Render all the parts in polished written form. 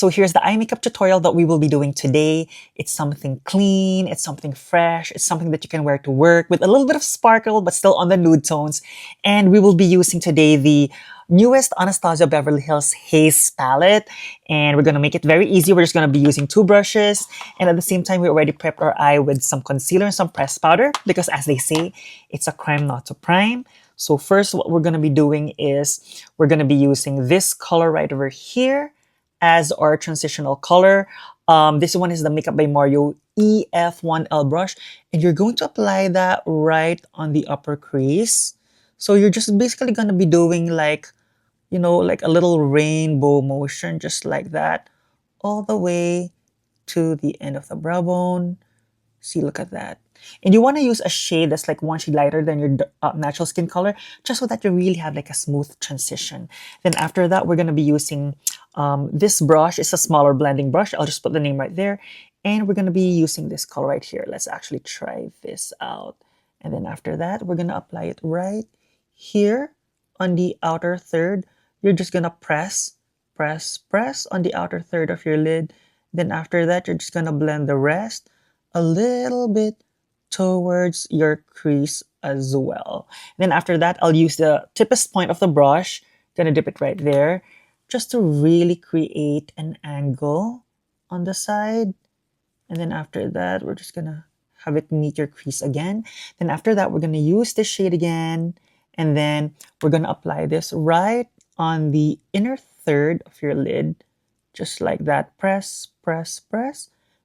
So here's the eye makeup tutorial that we will be doing today. It's something clean, it's something fresh, it's something that you can wear to work with a little bit of sparkle but still on the nude tones. And we will be using today the newest Anastasia Beverly Hills HAZE palette. And we're going to make it very easy. We're just going to be using 2 brushes. And at the same time, we already prepped our eye with some concealer and some pressed powder. Because as they say, it's a crime not to prime. So first, what we're going to be doing is we're going to be using this color right over here as our transitional color. This one is the Makeup by Mario EF1L brush. And you're going to apply that right on the upper crease. So you're just basically going to be doing like, you know, like a little rainbow motion, just like that, all the way to the end of the brow bone. See, look at that. And you want to use a shade that's like one shade lighter than your natural skin color, just so that you really have like a smooth transition. Then after that, we're going to be using this brush. It's a smaller blending brush. I'll just put the name right there. And we're going to be using this color right here. Let's actually try this out. And then after that, we're going to apply it right here on the outer third. You're just going to press on the outer third of your lid. Then after that, you're just going to blend the rest a little bit towards your crease as well. Then after that, I'll use the tippest point of the brush, gonna dip it right there, just to really create an angle on the side. And then after that, we're just gonna have it meet your crease again. Then after that, we're gonna use this shade again, and then we're gonna apply this right on the inner third of your lid, just like that. Press.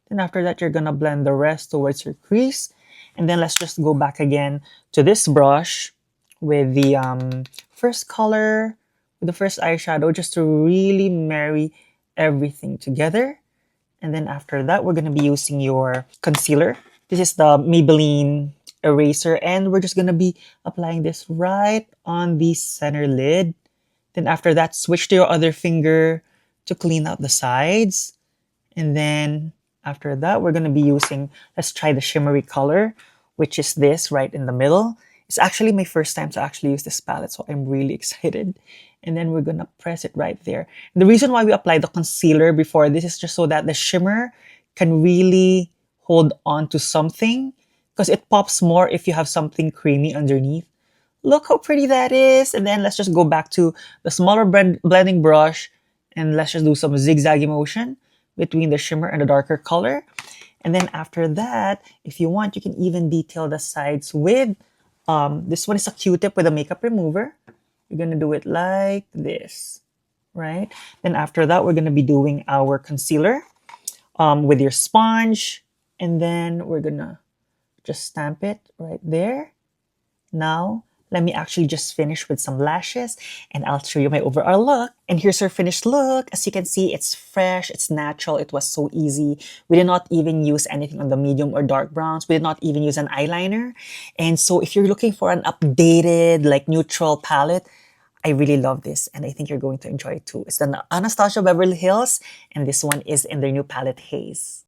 Then after that, you're gonna blend the rest towards your crease. And then let's just go back again to this brush with the first color, with the first eyeshadow, just to really marry everything together. And then after that, we're gonna be using your concealer. This is the Maybelline eraser, and we're just gonna be applying this right on the center lid. Then after that, switch to your other finger to clean out the sides. And then after that, we're going to be using, let's try the shimmery color, which is this right in the middle. It's actually my first time to actually use this palette, so I'm really excited. And then we're going to press it right there. And the reason why we apply the concealer before this is just so that the shimmer can really hold on to something, because it pops more if you have something creamy underneath. Look how pretty that is. And then let's just go back to the smaller blending brush, and let's just do some zigzaggy motion between the shimmer and the darker color. And then after that, if you want, you can even detail the sides with, this one is a Q-tip with a makeup remover. You're gonna do it like this, right? Then after that, we're gonna be doing our concealer with your sponge. And then we're gonna just stamp it right there. Now, let me actually just finish with some lashes, and I'll show you my overall look. And here's our finished look. As you can see, it's fresh, it's natural, it was so easy. We did not even use anything on the medium or dark browns. We did not even use an eyeliner. And so if you're looking for an updated, like neutral palette, I really love this, and I think you're going to enjoy it too. It's the Anastasia Beverly Hills, and this one is in their new palette HAZE.